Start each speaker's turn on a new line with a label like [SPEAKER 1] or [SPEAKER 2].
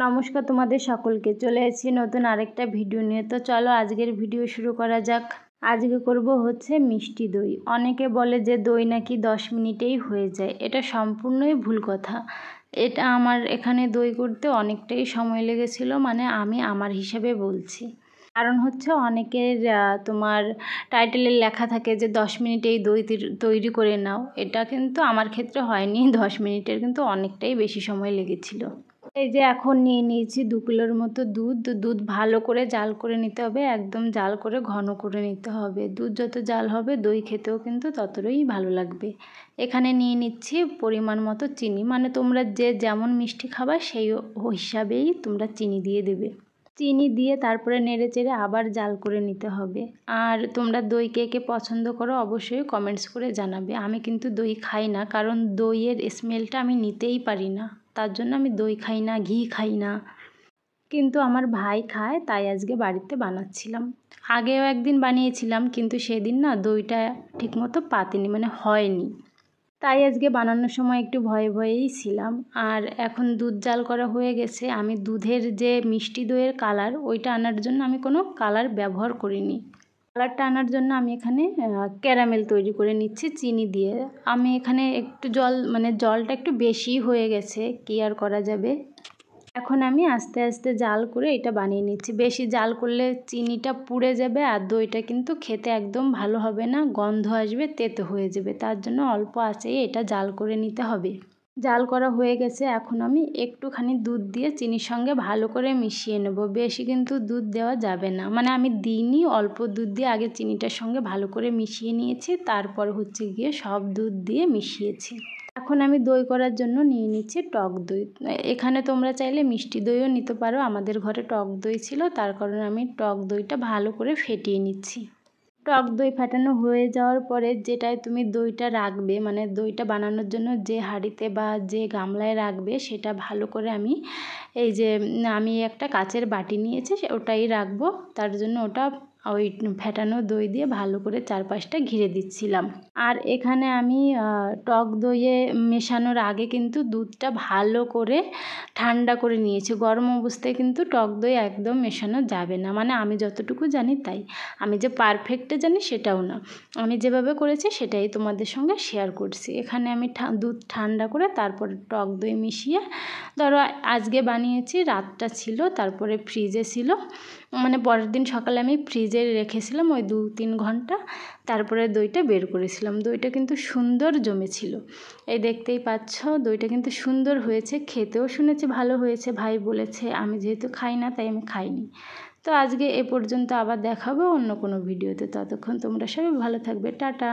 [SPEAKER 1] নমস্কার তোমাদের সকলকে, চলে এসেছি নতুন আরেকটা ভিডিও নিয়ে। তো চলো আজকের ভিডিও শুরু করা যাক। আজকে করব হচ্ছে মিষ্টি দই। অনেকে বলে যে দই নাকি 10 মিনিটেই হয়ে যায়, এটা সম্পূর্ণই ভুল কথা। এটা আমার এখানে দই করতে অনেকটাই সময় লেগেছিল, মানে আমি আমার হিসাবে বলছি। কারণ হচ্ছে অনেকের তোমার টাইটেলে লেখা থাকে যে 10 মিনিটেই দই তৈরি করে নাও। এটা কিন্তু আমার ক্ষেত্রে হয়নি 10 মিনিটের, কিন্তু অনেকটাই বেশি সময় লেগেছিল। এই যে এখন নিয়ে নিয়েছি 2 কিলোর মতো দুধ ভালো করে জাল করে নিতে হবে, একদম জাল করে ঘন করে নিতে হবে। দুধ যত জাল হবে দই খেতেও কিন্তু ততই ভালো লাগবে। এখানে নিয়ে নিচ্ছি পরিমাণ মতো চিনি, মানে তোমরা যে যেমন মিষ্টি খাবা সেই হিসাবেই তোমরা চিনি দিয়ে দেবে। চিনি দিয়ে তারপরে নেড়ে চেড়ে আবার জাল করে নিতে হবে। আর তোমরা দই কে কে পছন্দ করো অবশ্যই কমেন্টস করে জানাবে। আমি কিন্তু দই খাই না, কারণ দইয়ের স্মেলটা আমি নিতেই পারি না, তার জন্য আমি দই খাই না, ঘি খাই না। কিন্তু আমার ভাই খায়, তাই আজকে বাড়িতে বানাচ্ছিলাম। আগেও একদিন বানিয়েছিলাম, কিন্তু সেদিন না দইটা ঠিকমতো পাতেনি, মানে হয়নি। তাই আজকে বানানোর সময় একটু ভয়ে ভয়েই ছিলাম। আর এখন দুধ জাল করা হয়ে গেছে। আমি দুধের যে মিষ্টি দইয়ের কালার, ওইটা আনার জন্য আমি কোনো কালার ব্যবহার করিনি। কালারটা আনার জন্য আমি এখানে ক্যারামেল তৈরি করে নিচ্ছি চিনি দিয়ে। আমি এখানে একটু জলটা একটু বেশি হয়ে গেছে, কি আর করা যাবে। এখন আমি আস্তে আস্তে জাল করে এটা বানিয়ে নিচ্ছি। বেশি জাল করলে চিনিটা পুড়ে যাবে, আর দইটা কিন্তু খেতে একদম ভালো হবে না, গন্ধ আসবে, তেতো হয়ে যাবে। তার জন্য অল্প আঁচেই এটা জাল করে নিতে হবে। জাল করা হয়ে গেছে। এখন আমি একটুখানি দুধ দিয়ে চিনির সঙ্গে ভালো করে মিশিয়ে নেব। বেশি কিন্তু দুধ দেওয়া যাবে না, মানে আমি দিইনি, অল্প দুধ দিয়ে আগে চিনিটার সঙ্গে ভালো করে মিশিয়ে নিয়েছি, তারপর হচ্ছে গিয়ে সব দুধ দিয়ে মিশিয়েছি। এখন আমি দই করার জন্য নিয়ে নিচ্ছি টক দই। এখানে তোমরা চাইলে মিষ্টি দইও নিতে পারো। আমাদের ঘরে টক দই ছিল, তার কারণে আমি টক দইটা ভালো করে ফেটিয়ে নিচ্ছি। টক দই ফাটানো হয়ে যাওয়ার পরে যেটায় তুমি দইটা রাখবে, মানে দইটা বানানোর জন্য যে হাঁড়িতে বা যে গামলায় রাখবে, সেটা ভালো করে আমি একটা কাচের বাটি নিয়েছি, ওটাই রাখবো। তার জন্য ওটা ওই ফেটানো দই দিয়ে ভালো করে চারপাশটা ঘিরে দিচ্ছিলাম। আর এখানে আমি টক দইয়ে মেশানোর আগে কিন্তু দুধটা ভালো করে ঠান্ডা করে নিয়েছি। গরম অবস্থায় কিন্তু টক দই একদম মেশানো যাবে না, মানে আমি যতটুকু জানি তাই। আমি যে পারফেক্টে জানি সেটাও না, আমি যেভাবে করেছি সেটাই তোমাদের সঙ্গে শেয়ার করছি। এখানে আমি দুধ ঠান্ডা করে তারপরে টক দই মিশিয়ে, ধরো আজকে বানিয়েছি, রাতটা ছিল, তারপরে ফ্রিজে ছিল, মানে পরের দিন সকালে আমি ফ্রিজে রেখেছিলাম ওই 2-3 ঘন্টা, তারপরে দইটা বের করেছিলাম। দইটা কিন্তু সুন্দর জমেছিল, এই দেখতেই পাচ্ছ। দইটা কিন্তু সুন্দর হয়েছে, খেতেও শুনেছি ভালো হয়েছে, ভাই বলেছে। আমি যেহেতু খাই না তাই আমি খাইনি। তো আজকে এ পর্যন্ত, আবার দেখাবো অন্য কোনো ভিডিওতে। ততক্ষণ তোমরা সবাই ভালো থাকবে, টাটা।